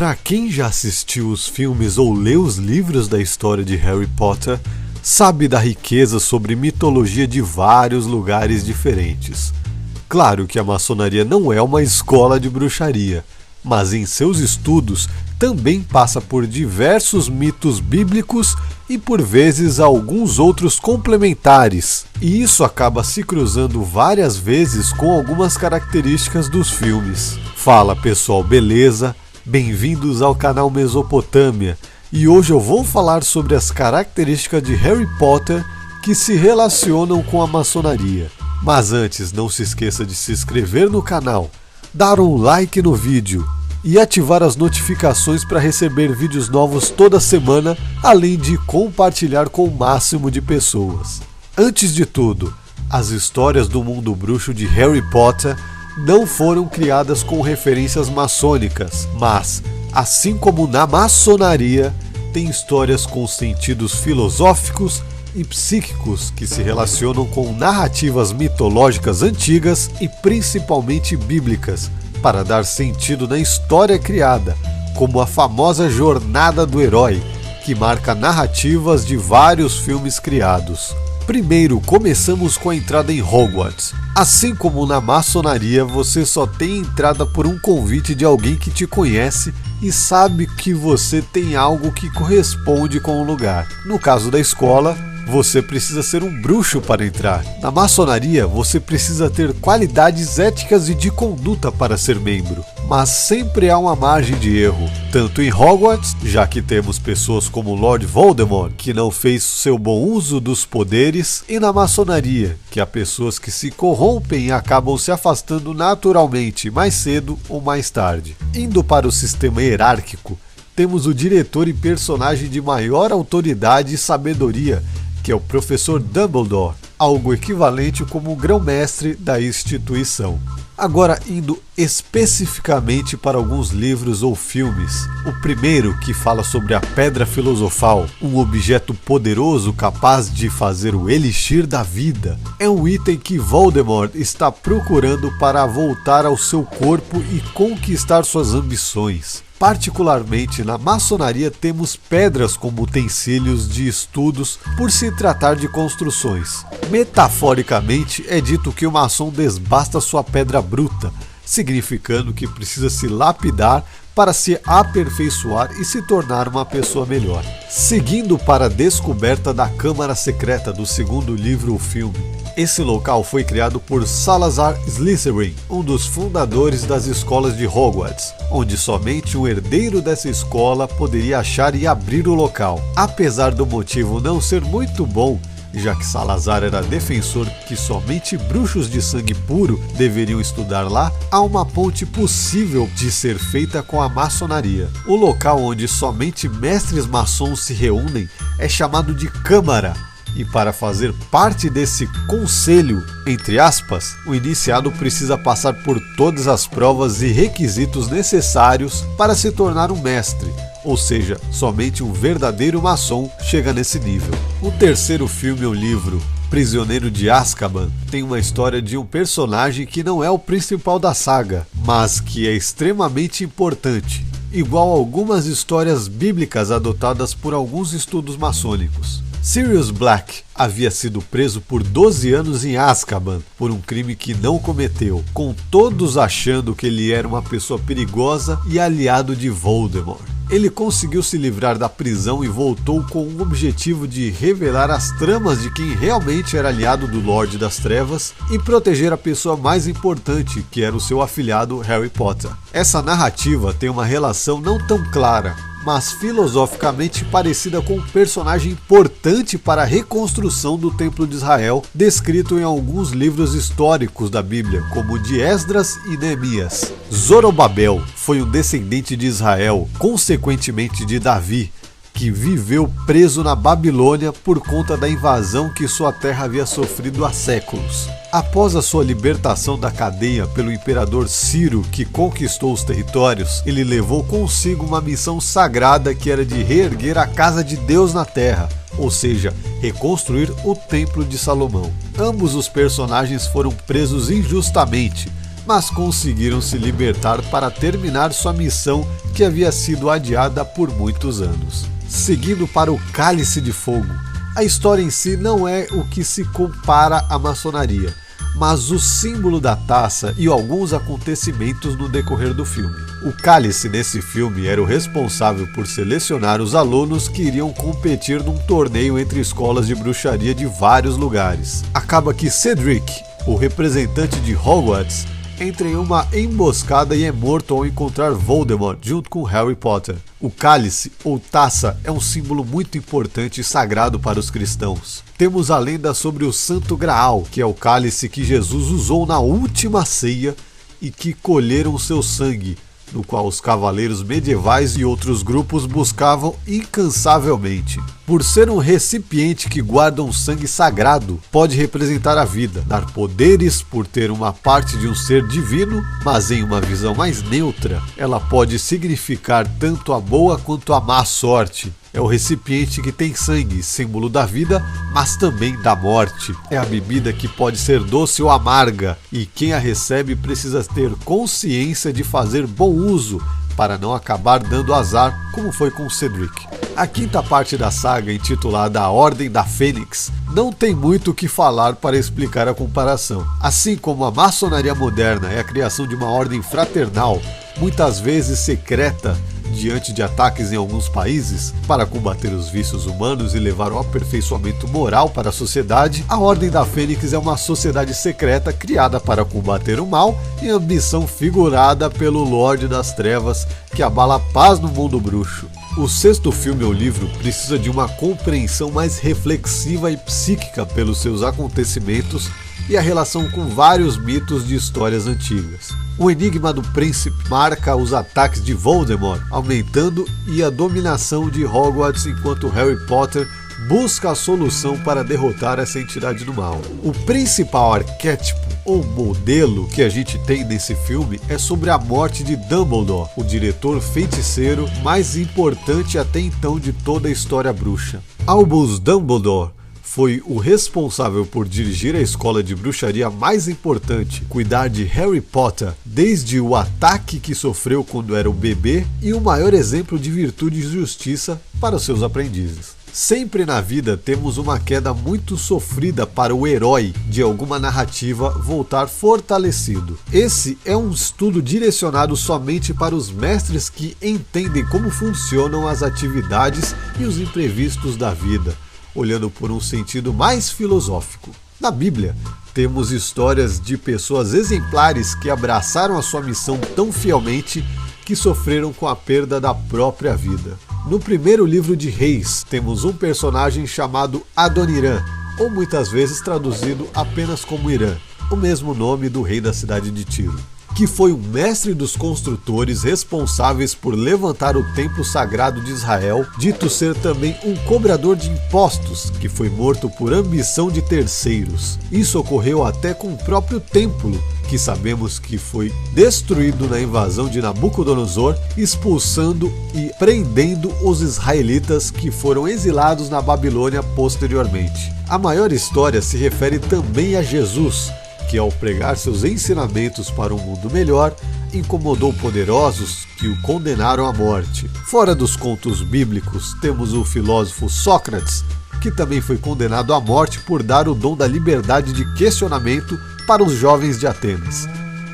Para quem já assistiu os filmes ou leu os livros da história de Harry Potter, sabe da riqueza sobre mitologia de vários lugares diferentes. Claro que a maçonaria não é uma escola de bruxaria, mas em seus estudos também passa por diversos mitos bíblicos e por vezes alguns outros complementares, e isso acaba se cruzando várias vezes com algumas características dos filmes. Fala pessoal, beleza? Bem-vindos ao canal Mesopotâmia, e hoje eu vou falar sobre as características de Harry Potter que se relacionam com a maçonaria. Mas antes, não se esqueça de se inscrever no canal, dar um like no vídeo e ativar as notificações para receber vídeos novos toda semana, além de compartilhar com o máximo de pessoas. Antes de tudo, as histórias do mundo bruxo de Harry Potter não foram criadas com referências maçônicas, mas, assim como na maçonaria, tem histórias com sentidos filosóficos e psíquicos que se relacionam com narrativas mitológicas antigas e principalmente bíblicas, para dar sentido na história criada, como a famosa Jornada do Herói, que marca narrativas de vários filmes criados. Primeiro, começamos com a entrada em Hogwarts. Assim como na maçonaria, você só tem entrada por um convite de alguém que te conhece e sabe que você tem algo que corresponde com o lugar. No caso da escola, você precisa ser um bruxo para entrar. Na maçonaria, você precisa ter qualidades éticas e de conduta para ser membro. Mas sempre há uma margem de erro, tanto em Hogwarts, já que temos pessoas como Lord Voldemort, que não fez seu bom uso dos poderes, e na maçonaria, que há pessoas que se corrompem e acabam se afastando naturalmente, mais cedo ou mais tarde. Indo para o sistema hierárquico, temos o diretor e personagem de maior autoridade e sabedoria, que é o Professor Dumbledore, algo equivalente como o grão-mestre da instituição. Agora, indo especificamente para alguns livros ou filmes. O primeiro, que fala sobre a Pedra Filosofal, um objeto poderoso capaz de fazer o Elixir da Vida, é um item que Voldemort está procurando para voltar ao seu corpo e conquistar suas ambições. Particularmente na maçonaria temos pedras como utensílios de estudos por se tratar de construções. Metaforicamente é dito que o maçom desbasta sua pedra bruta, significando que precisa se lapidar para se aperfeiçoar e se tornar uma pessoa melhor. Seguindo para a descoberta da Câmara Secreta do segundo livro ou filme. Esse local foi criado por Salazar Slytherin, um dos fundadores das escolas de Hogwarts, onde somente um herdeiro dessa escola poderia achar e abrir o local. Apesar do motivo não ser muito bom, já que Salazar era defensor que somente bruxos de sangue puro deveriam estudar lá, há uma ponte possível de ser feita com a maçonaria. O local onde somente mestres maçons se reúnem é chamado de Câmara, e para fazer parte desse conselho, entre aspas, o iniciado precisa passar por todas as provas e requisitos necessários para se tornar um mestre. Ou seja, somente um verdadeiro maçom chega nesse nível. O terceiro filme ou livro, Prisioneiro de Azkaban, tem uma história de um personagem que não é o principal da saga, mas que é extremamente importante, igual a algumas histórias bíblicas adotadas por alguns estudos maçônicos. Sirius Black havia sido preso por 12 anos em Azkaban por um crime que não cometeu, com todos achando que ele era uma pessoa perigosa e aliado de Voldemort. Ele conseguiu se livrar da prisão e voltou com o objetivo de revelar as tramas de quem realmente era aliado do Lorde das Trevas e proteger a pessoa mais importante, que era o seu afilhado Harry Potter. Essa narrativa tem uma relação não tão clara, mas filosoficamente parecida com um personagem importante para a reconstrução do Templo de Israel, descrito em alguns livros históricos da Bíblia, como o de Esdras e Neemias. Zorobabel foi um descendente de Israel, consequentemente de Davi, que viveu preso na Babilônia por conta da invasão que sua terra havia sofrido há séculos. Após a sua libertação da cadeia pelo imperador Ciro, que conquistou os territórios, ele levou consigo uma missão sagrada que era de reerguer a casa de Deus na terra, ou seja, reconstruir o Templo de Salomão. Ambos os personagens foram presos injustamente, mas conseguiram se libertar para terminar sua missão que havia sido adiada por muitos anos. Seguindo para o Cálice de Fogo, a história em si não é o que se compara à maçonaria, mas o símbolo da taça e alguns acontecimentos no decorrer do filme. O Cálice nesse filme era o responsável por selecionar os alunos que iriam competir num torneio entre escolas de bruxaria de vários lugares. Acaba que Cedric, o representante de Hogwarts, entra em uma emboscada e é morto ao encontrar Voldemort junto com Harry Potter. O cálice, ou taça, é um símbolo muito importante e sagrado para os cristãos. Temos a lenda sobre o Santo Graal, que é o cálice que Jesus usou na última ceia e que colheram seu sangue, no qual os cavaleiros medievais e outros grupos buscavam incansavelmente. Por ser um recipiente que guarda um sangue sagrado, pode representar a vida, dar poderes por ter uma parte de um ser divino, mas em uma visão mais neutra, ela pode significar tanto a boa quanto a má sorte. É o recipiente que tem sangue, símbolo da vida, mas também da morte. É a bebida que pode ser doce ou amarga, e quem a recebe precisa ter consciência de fazer bom uso, para não acabar dando azar, como foi com Cedric. A quinta parte da saga, intitulada A Ordem da Fênix, não tem muito o que falar para explicar a comparação. Assim como a maçonaria moderna é a criação de uma ordem fraternal, muitas vezes secreta, diante de ataques em alguns países, para combater os vícios humanos e levar ao aperfeiçoamento moral para a sociedade, a Ordem da Fênix é uma sociedade secreta criada para combater o mal e ambição figurada pelo Lorde das Trevas, que abala a paz no mundo bruxo. O sexto filme ou livro precisa de uma compreensão mais reflexiva e psíquica pelos seus acontecimentos e a relação com vários mitos de histórias antigas. O enigma do príncipe marca os ataques de Voldemort, aumentando e a dominação de Hogwarts enquanto Harry Potter busca a solução para derrotar essa entidade do mal. O principal arquétipo ou modelo que a gente tem nesse filme é sobre a morte de Dumbledore, o diretor feiticeiro mais importante até então de toda a história bruxa. Albus Dumbledore foi o responsável por dirigir a escola de bruxaria mais importante, cuidar de Harry Potter desde o ataque que sofreu quando era um bebê e o maior exemplo de virtude e justiça para os seus aprendizes. Sempre na vida temos uma queda muito sofrida para o herói de alguma narrativa voltar fortalecido. Esse é um estudo direcionado somente para os mestres que entendem como funcionam as atividades e os imprevistos da vida, olhando por um sentido mais filosófico. Na Bíblia, temos histórias de pessoas exemplares que abraçaram a sua missão tão fielmente que sofreram com a perda da própria vida. No primeiro livro de Reis, temos um personagem chamado Adoniram, ou muitas vezes traduzido apenas como Irã, o mesmo nome do rei da cidade de Tiro, que foi o mestre dos construtores responsáveis por levantar o templo sagrado de Israel, dito ser também um cobrador de impostos, que foi morto por ambição de terceiros. Isso ocorreu até com o próprio templo, que sabemos que foi destruído na invasão de Nabucodonosor, expulsando e prendendo os israelitas que foram exilados na Babilônia posteriormente. A maior história se refere também a Jesus, que ao pregar seus ensinamentos para um mundo melhor, incomodou poderosos que o condenaram à morte. Fora dos contos bíblicos, temos o filósofo Sócrates, que também foi condenado à morte por dar o dom da liberdade de questionamento para os jovens de Atenas.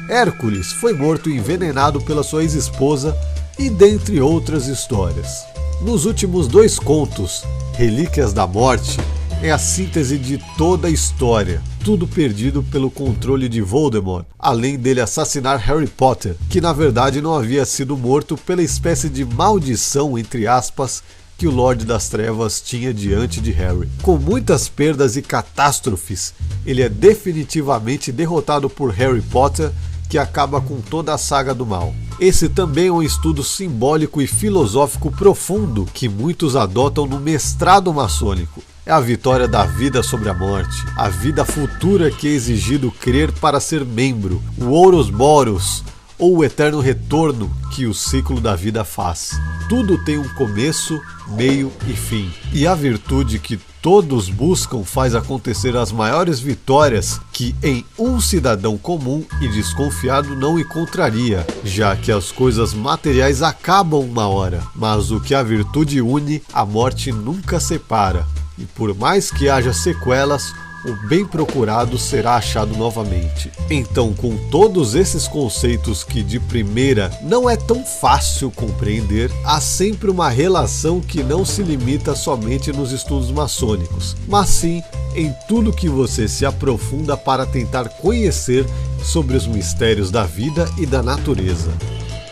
Hércules foi morto e envenenado pela sua ex-esposa e dentre outras histórias. Nos últimos dois contos, Relíquias da Morte, é a síntese de toda a história, tudo perdido pelo controle de Voldemort, além dele assassinar Harry Potter, que na verdade não havia sido morto pela espécie de maldição, entre aspas, que o Lorde das Trevas tinha diante de Harry. Com muitas perdas e catástrofes, ele é definitivamente derrotado por Harry Potter, que acaba com toda a saga do mal. Esse também é um estudo simbólico e filosófico profundo que muitos adotam no mestrado maçônico. É a vitória da vida sobre a morte, a vida futura que é exigido crer para ser membro, o Ouroboros, ou o eterno retorno que o ciclo da vida faz. Tudo tem um começo, meio e fim. E a virtude que todos buscam faz acontecer as maiores vitórias que em um cidadão comum e desconfiado não encontraria, já que as coisas materiais acabam uma hora, mas o que a virtude une, a morte nunca separa. E por mais que haja sequelas, o bem procurado será achado novamente. Então, com todos esses conceitos que de primeira não é tão fácil compreender, há sempre uma relação que não se limita somente nos estudos maçônicos, mas sim em tudo que você se aprofunda para tentar conhecer sobre os mistérios da vida e da natureza.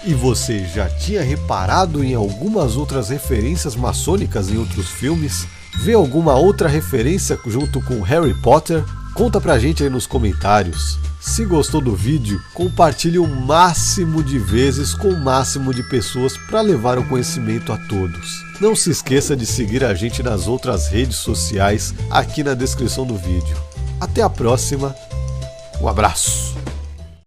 E você já tinha reparado em algumas outras referências maçônicas em outros filmes? Vê alguma outra referência junto com Harry Potter? Conta pra gente aí nos comentários. Se gostou do vídeo, compartilhe o máximo de vezes com o máximo de pessoas para levar o conhecimento a todos. Não se esqueça de seguir a gente nas outras redes sociais aqui na descrição do vídeo. Até a próxima, um abraço!